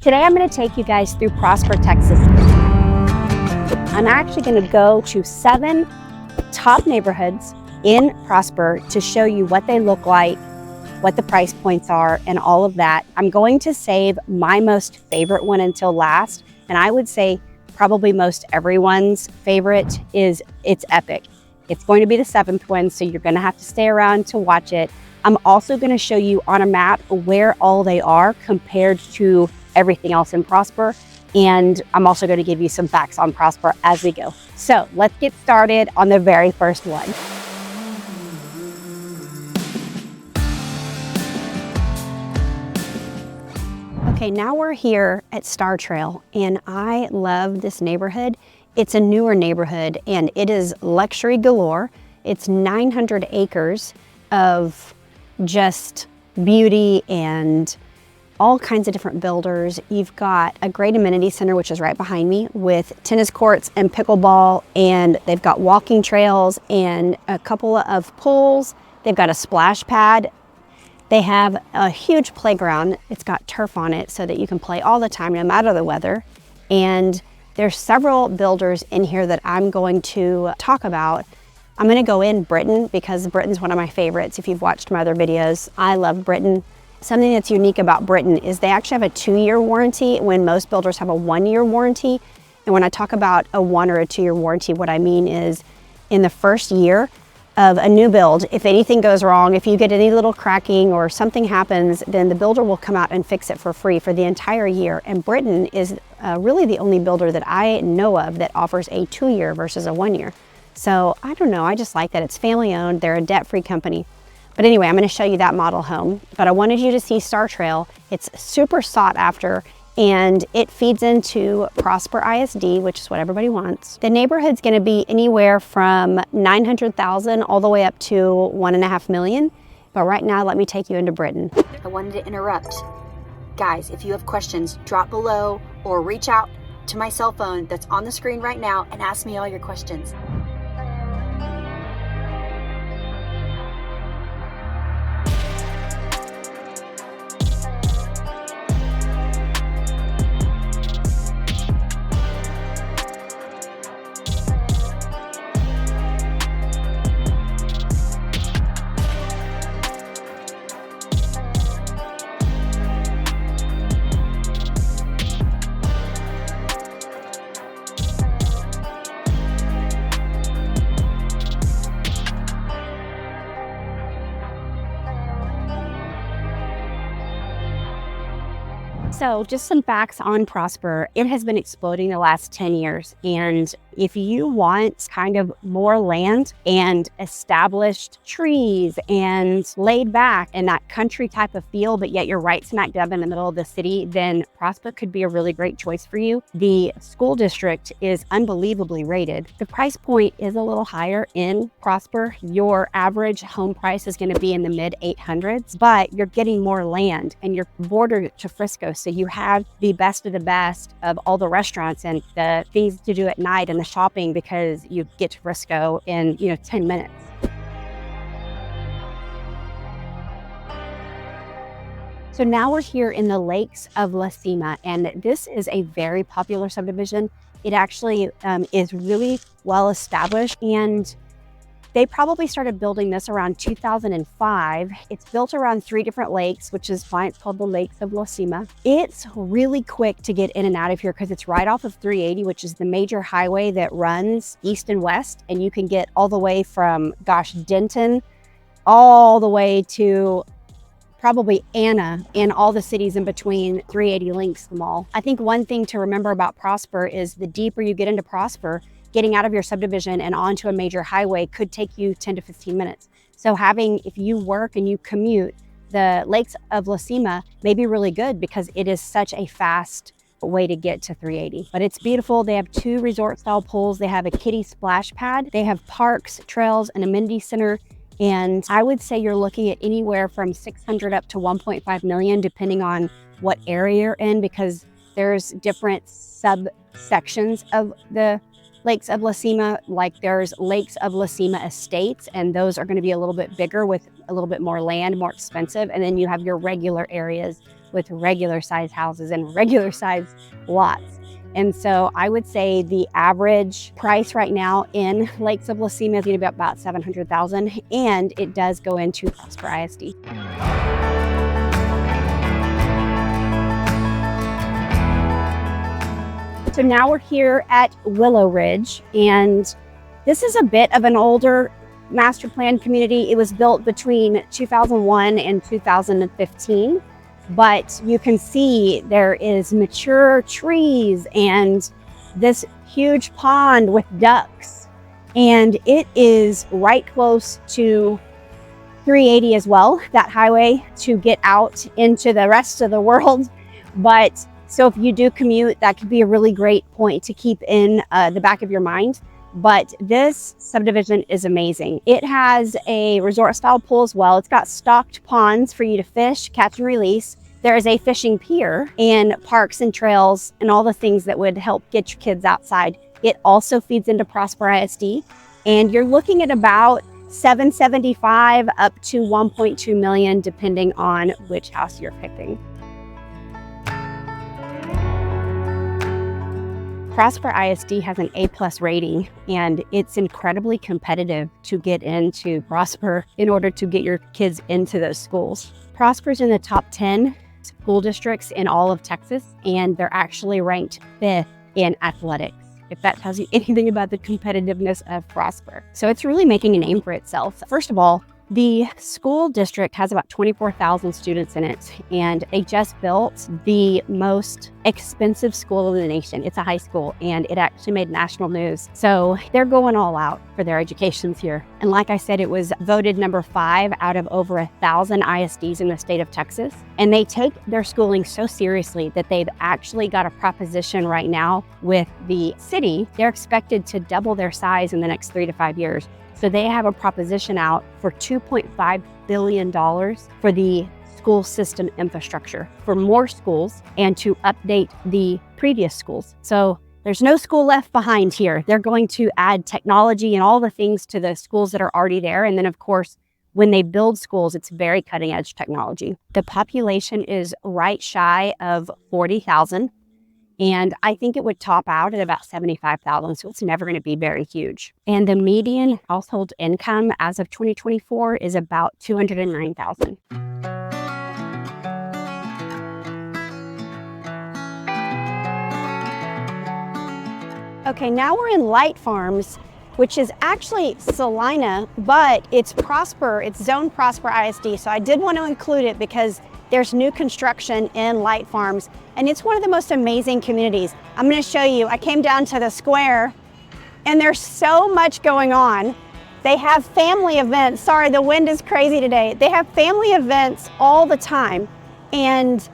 Today I'm going to take you guys through Prosper, Texas. I'm actually going to go to 7 top neighborhoods in Prosper to show you what they look like, what the price points are, and all of that. I'm going to save my most favorite one until last, and I would say probably most everyone's favorite is it's epic. It's going to be the 7th one, so you're going to have to stay around to watch it. I'm also going to show you on a map where all they are compared to everything else in Prosper. And I'm also going to give you some facts on Prosper as we go. So let's get started on the very first one. Okay, now we're here at Star Trail, and I love this neighborhood. It's a newer neighborhood, and it is luxury galore. It's 900 acres of just beauty and all kinds of different builders. You've got a great amenity center, which is right behind me, with tennis courts and pickleball, and they've got walking trails and a couple of pools. They've got a splash pad. They have a huge playground. It's got turf on it so that you can play all the time, no matter the weather. And there's several builders in here that I'm going to talk about. I'm gonna go in Britain because Britain's one of my favorites. If you've watched my other videos, I love Britain. Something that's unique about Britain is they actually have a 2-year warranty when most builders have a 1-year warranty. And when I talk about a 1 or a 2-year warranty, what I mean is in the first year of a new build, if anything goes wrong, if you get any little cracking or something happens, then the builder will come out and fix it for free for the entire year. And Britain is really the only builder that I know of that offers a 2-year versus a 1-year. So I don't know, I just like that it's family owned. They're a debt-free company. But anyway, I'm going to show you that model home, but I wanted you to see Star Trail. It's super sought after, and it feeds into Prosper ISD, which is what everybody wants. The neighborhood's going to be anywhere from 900,000 all the way up to 1.5 million. But right now, let me take you into Britain. I wanted to interrupt. Guys, if you have questions, drop below or reach out to my cell phone that's on the screen right now and ask me all your questions. So just some facts on Prosper. It has been exploding the last 10 years. And if you want kind of more land and established trees and laid back and that country type of feel, but yet you're right smack dab in the middle of the city, then Prosper could be a really great choice for you. The school district is unbelievably rated. The price point is a little higher in Prosper. Your average home price is going to be in the mid 800s, but you're getting more land and you're bordered to Frisco. So you have the best of the best of all the restaurants and the things to do at night and the shopping, because you get to Frisco in 10 minutes. So now we're here in the Lakes of La Cima, and this is a very popular subdivision. It actually is really well established, and they probably started building this around 2005. It's built around 3 different lakes, which is why it's called the Lakes of La Cima. It's really quick to get in and out of here because it's right off of 380, which is the major highway that runs east and west. And you can get all the way from, Denton, all the way to probably Anna and all the cities in between. 380 links them all. I think one thing to remember about Prosper is the deeper you get into Prosper, getting out of your subdivision and onto a major highway could take you 10 to 15 minutes. So if you work and you commute, the Lakes of La Cima may be really good because it is such a fast way to get to 380. But it's beautiful. They have 2 resort style pools. They have a kiddie splash pad. They have parks, trails, an amenity center. And I would say you're looking at anywhere from 600 up to 1.5 million, depending on what area you're in, because there's different subsections of the Lakes of La Cima. Like there's Lakes of La Cima Estates, and those are going to be a little bit bigger with a little bit more land, more expensive. And then you have your regular areas with regular size houses and regular size lots. And so I would say the average price right now in Lake Sublacima is going to be about $700,000, and it does go into Prosper ISD. So now we're here at Willow Ridge, and this is a bit of an older master plan community. It was built between 2001 and 2015. But you can see there is mature trees and this huge pond with ducks. And it is right close to 380 as well, that highway to get out into the rest of the world. But so if you do commute, that could be a really great point to keep in the back of your mind. But this subdivision is amazing. It has a resort style pool as well. It's got stocked ponds for you to fish, catch and release. There is a fishing pier and parks and trails and all the things that would help get your kids outside. It also feeds into Prosper ISD, and you're looking at about $775,000 up to $1.2 million, depending on which house you're picking. Prosper ISD has an A+ rating, and it's incredibly competitive to get into Prosper in order to get your kids into those schools. Prosper's in the top 10 school districts in all of Texas, and they're actually ranked 5th in athletics, if that tells you anything about the competitiveness of Prosper. So it's really making a name for itself. First of all, the school district has about 24,000 students in it, and they just built the most expensive school in the nation. It's a high school, and it actually made national news. So they're going all out for their educations here. And like I said, it was voted number 5 out of over 1,000 ISDs in the state of Texas. And they take their schooling so seriously that they've actually got a proposition right now with the city. They're expected to double their size in the next 3 to 5 years. So they have a proposition out for $2.5 billion for the school system infrastructure, for more schools and to update the previous schools. So there's no school left behind here. They're going to add technology and all the things to the schools that are already there. And then of course, when they build schools, it's very cutting edge technology. The population is right shy of 40,000. And I think it would top out at about 75,000, so it's never going to be very huge. And the median household income as of 2024 is about $209,000. Okay, now we're in Light Farms, which is actually Salina, but it's Prosper, it's Zone Prosper ISD. So I did want to include it because there's new construction in Light Farms, and it's one of the most amazing communities. I'm going to show you. I came down to the square, and there's so much going on. They have family events. Sorry, the wind is crazy today. They have family events all the time, and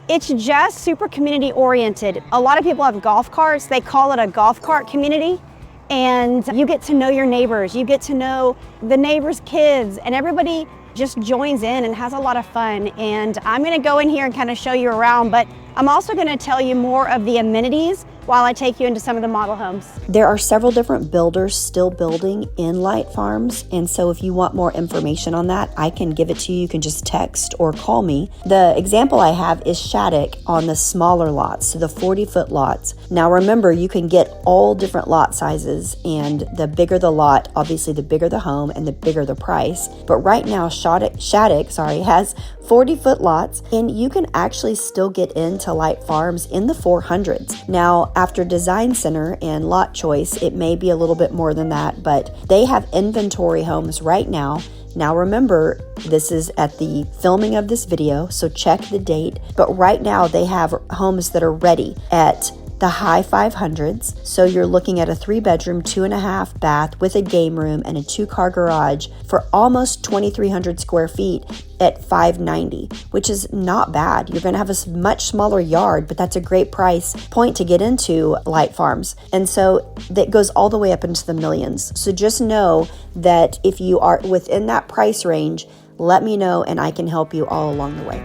it's just super community oriented. A lot of people have golf carts. They call it a golf cart community, and you get to know your neighbors. You get to know the neighbors' kids, and everybody just joins in and has a lot of fun. And I'm going to go in here and kind of show you around, but I'm also going to tell you more of the amenities while I take you into some of the model homes. There are several different builders still building in Light Farms, and so if you want more information on that, I can give it to you. You can just text or call me. The example I have is Shattuck on the smaller lots, so the 40-foot lots. Now remember, you can get all different lot sizes, and the bigger the lot, obviously the bigger the home and the bigger the price. But right now, Shattuck has 40-foot lots, and you can actually still get into Light Farms in the 400s. Now, after Design Center and Lot Choice, it may be a little bit more than that, but they have inventory homes right now. Now remember, this is at the filming of this video, so check the date. But right now they have homes that are ready at the high 500s. So you're looking at a 3-bedroom, 2.5 bath with a game room and a 2-car garage for almost 2,300 square feet at $590, which is not bad. You're going to have a much smaller yard, but that's a great price point to get into Light Farms. And so that goes all the way up into the millions. So just know that if you are within that price range, let me know and I can help you all along the way.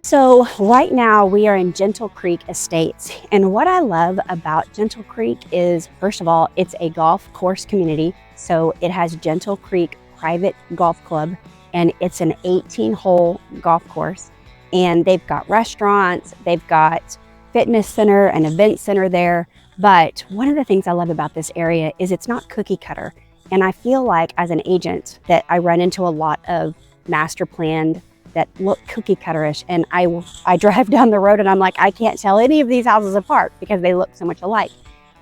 So right now we are in Gentle Creek Estates, and what I love about Gentle Creek is, first of all, it's a golf course community. So it has Gentle Creek Private Golf Club. and it's an 18-hole golf course. And they've got restaurants, they've got fitness center and event center there. But one of the things I love about this area is it's not cookie cutter. And I feel like as an agent that I run into a lot of master planned that look cookie cutterish. And I drive down the road and I'm like, I can't tell any of these houses apart because they look so much alike.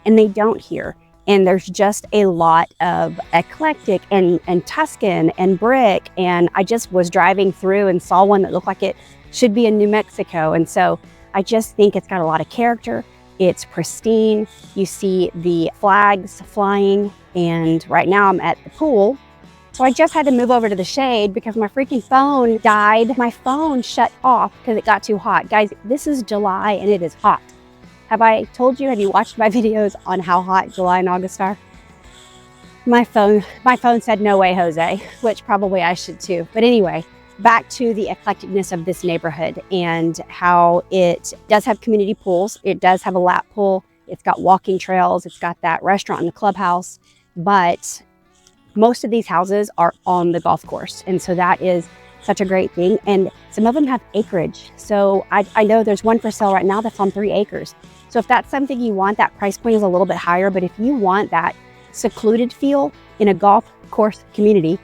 And they don't here. And there's just a lot of eclectic and Tuscan and brick. And I just was driving through and saw one that looked like it should be in New Mexico. And so I just think it's got a lot of character. It's pristine. You see the flags flying. And right now I'm at the pool. So I just had to move over to the shade because my freaking phone died. My phone shut off because it got too hot. Guys, this is July and it is hot. Have I told you, have you watched my videos on how hot July and August are? My phone said, no way, Jose, which probably I should too. But anyway, back to the eclecticness of this neighborhood and how it does have community pools. It does have a lap pool. It's got walking trails. It's got that restaurant and the clubhouse. But most of these houses are on the golf course. And so that is such a great thing. And some of them have acreage. So I know there's one for sale right now that's on 3 acres. So if that's something you want, that price point is a little bit higher. But if you want that secluded feel in a golf course community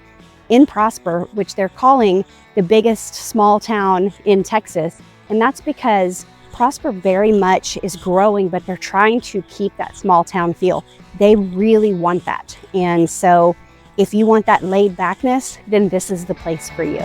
in Prosper, which they're calling the biggest small town in Texas, and that's because Prosper very much is growing, but they're trying to keep that small town feel. They really want that. And so if you want that laid backness, then this is the place for you.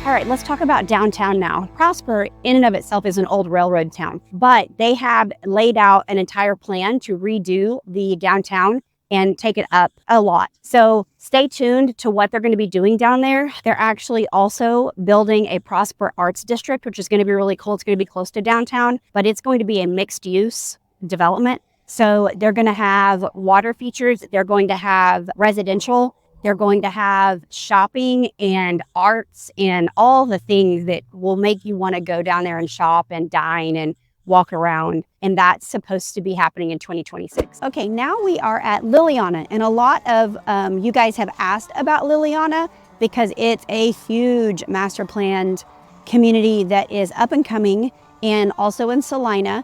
All right, let's talk about downtown now. Prosper in and of itself is an old railroad town, but they have laid out an entire plan to redo the downtown and take it up a lot. So stay tuned to what they're going to be doing down there. They're actually also building a Prosper Arts District, which is going to be really cool. It's going to be close to downtown, but it's going to be a mixed use development. So they're going to have water features. They're going to have residential. They're going to have shopping and arts and all the things that will make you want to go down there and shop and dine and walk around. And that's supposed to be happening in 2026. Okay, now we are at Liliana. And a lot of you guys have asked about Liliana because it's a huge master planned community that is up and coming and also in Salina.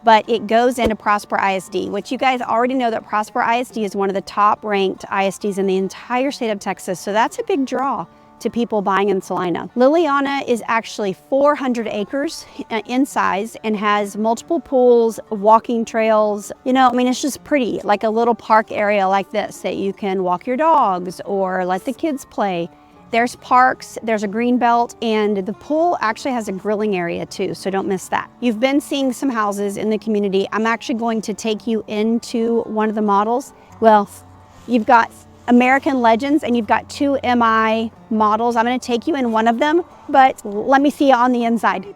But it goes into Prosper ISD, which you guys already know that Prosper ISD is one of the top ranked ISDs in the entire state of Texas. So that's a big draw to people buying in Salina. Liliana is actually 400 acres in size and has multiple pools, walking trails. You know, I mean, it's just pretty, like a little park area like this that you can walk your dogs or let the kids play. There's parks, there's a green belt, and the pool actually has a grilling area too, so don't miss that. You've been seeing some houses in the community. I'm actually going to take you into one of the models. Well, you've got American Legends and you've got 2 MI models. I'm gonna take you in one of them, but let me see you on the inside.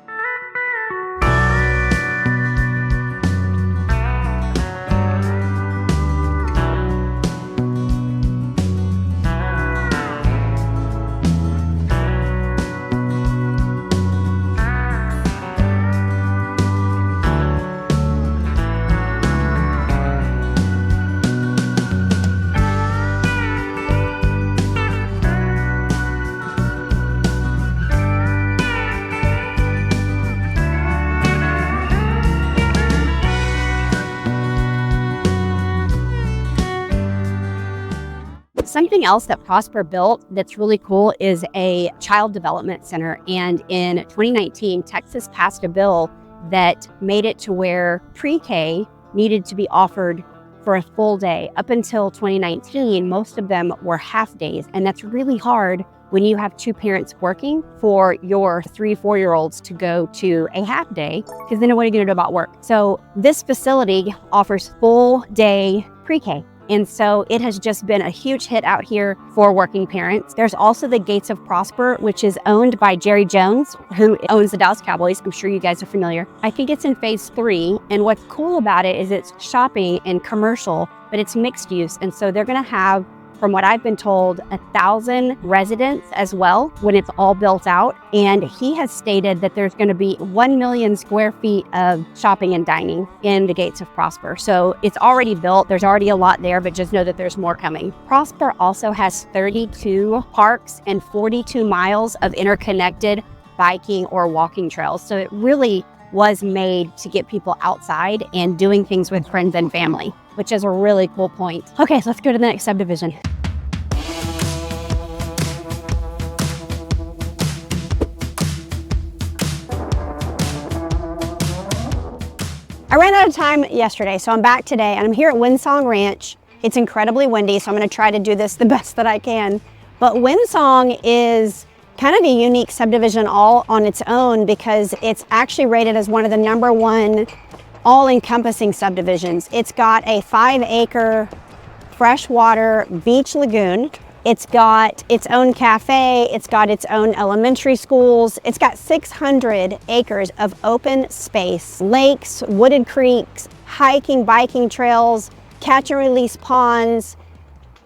Something else that Prosper built that's really cool is a child development center. And in 2019, Texas passed a bill that made it to where pre-K needed to be offered for a full day. Up until 2019, most of them were half days. And that's really hard when you have 2 parents working for your 3-4-year-olds to go to a half day, because then what are you gonna do about work? So this facility offers full day pre-K. And so it has just been a huge hit out here for working parents. There's also the Gates of Prosper, which is owned by Jerry Jones, who owns the Dallas Cowboys. I'm sure you guys are familiar. I think it's in phase 3. And what's cool about it is it's shopping and commercial, but it's mixed use. And so they're gonna have from what I've been told, 1,000 residents as well when it's all built out. And he has stated that there's going to be 1 million square feet of shopping and dining in the gates of Prosper. So it's already built. There's already a lot there, but just know that there's more coming. Prosper also has 32 parks and 42 miles of interconnected biking or walking trails. So it really was made to get people outside and doing things with friends and family, which is a really cool point. Okay, so let's go to the next subdivision. I ran out of time yesterday, so I'm back today, and I'm here at Windsong Ranch. It's incredibly windy, so I'm gonna try to do this the best that I can. But Windsong is kind of a unique subdivision all on its own because it's actually rated as one of the #1 all-encompassing subdivisions. It's got a 5-acre freshwater beach lagoon. It's got its own cafe. It's got its own elementary schools. It's got 600 acres of open space, lakes, wooded creeks, hiking, biking trails, catch and release ponds,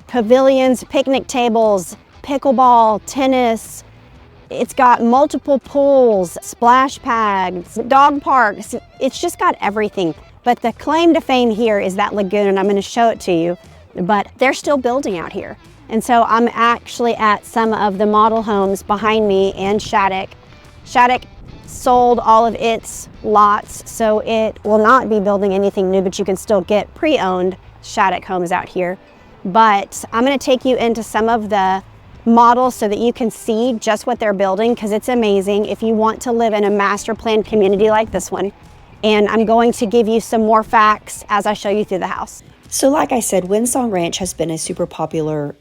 pavilions, picnic tables, pickleball, tennis. It's got multiple pools, splash pads, dog parks. It's just got everything. But the claim to fame here is that lagoon, and I'm going to show it to you. But they're still building out here. And so I'm actually at some of the model homes behind me and Shattuck. Shattuck sold all of its lots, so it will not be building anything new, but you can still get pre-owned Shattuck homes out here. But I'm going to take you into some of the models so that you can see just what they're building, because it's amazing if you want to live in a master planned community like this one. And I'm going to give you some more facts as I show you through the house. So like I said, Windsong Ranch has been a super popular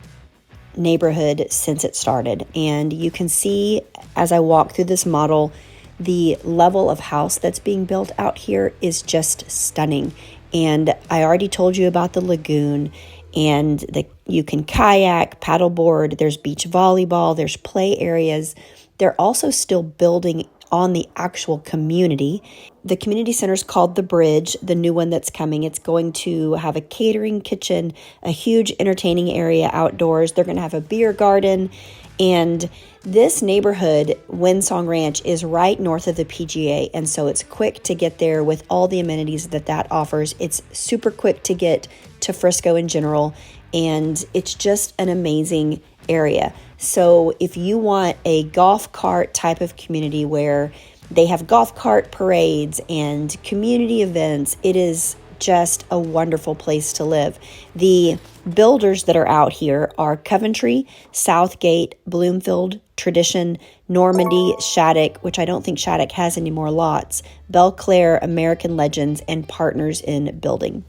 neighborhood since it started. And you can see as I walk through this model, the level of house that's being built out here is just stunning. And I already told you about the lagoon, and you can kayak, paddleboard, there's beach volleyball, there's play areas. They're also still building on the actual community. The community center is called The Bridge, the new one that's coming. It's going to have a catering kitchen, a huge entertaining area outdoors. They're going to have a beer garden. And this neighborhood, Windsong Ranch, is right north of the PGA. And so it's quick to get there with all the amenities that offers. It's super quick to get to Frisco in general. And it's just an amazing area. So if you want a golf cart type of community where they have golf cart parades and community events, it is just a wonderful place to live. The builders that are out here are Coventry, Southgate, Bloomfield, Tradition, Normandy, Shattuck, which I don't think Shattuck has any more lots, Belclair, American Legends, and Partners in Building.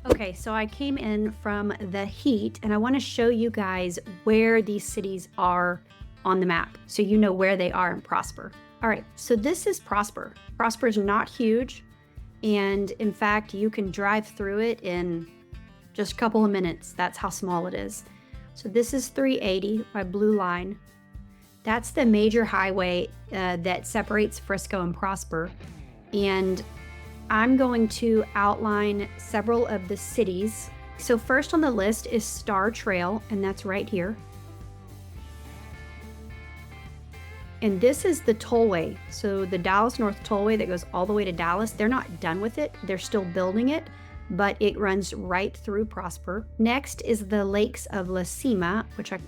Okay, so I came in from the heat, and I want to show you guys where these cities are on the map so you know where they are in Prosper. All right, so this is Prosper. Prosper is not huge, and in fact, you can drive through it in just a couple of minutes. That's how small it is. So this is 380 by Blue Line. That's the major highway that separates Frisco and Prosper. And I'm going to outline several of the cities. So first on the list is Star Trail, and that's right here. And this is the tollway. So the Dallas North Tollway that goes all the way to Dallas, they're not done with it. They're still building it, but it runs right through Prosper. Next is the Lakes of La Cima, which I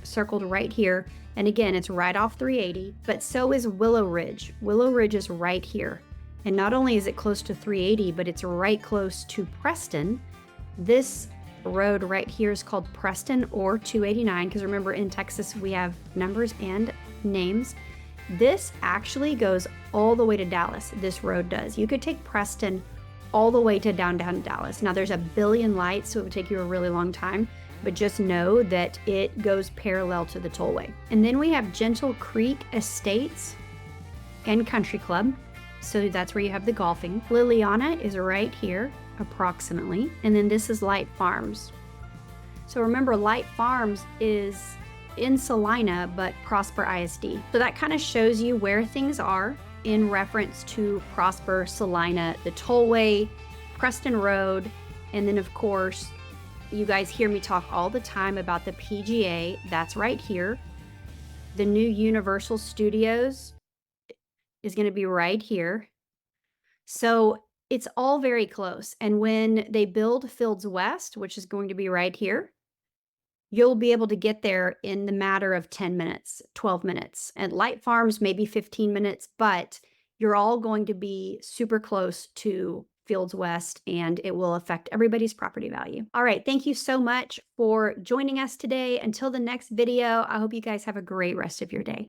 circled right here. And again, it's right off 380, but so is Willow Ridge. Willow Ridge is right here. And not only is it close to 380, but it's right close to Preston. This road right here is called Preston or 289, because remember in Texas we have numbers and names. This actually goes all the way to Dallas. This road does. You could take Preston all the way to downtown Dallas. Now there's a billion lights, so it would take you a really long time, but just know that it goes parallel to the tollway. And then we have Gentle Creek Estates and Country Club. So that's where you have the golfing. Liliana is right here, approximately. And then this is Light Farms. So remember, Light Farms is in Salina, but Prosper ISD. So that kind of shows you where things are in reference to Prosper, Salina, the tollway, Preston Road, and then of course, You guys hear me talk all the time about the PGA. That's right here. The new Universal Studios is going to be right here. So it's all very close. And when they build Fields West, which is going to be right here, you'll be able to get there in the matter of 10 minutes, 12 minutes. And Light Farms, maybe 15 minutes, but you're all going to be super close to Fields West, and it will affect everybody's property value. All right, thank you so much for joining us today. Until the next video, I hope you guys have a great rest of your day.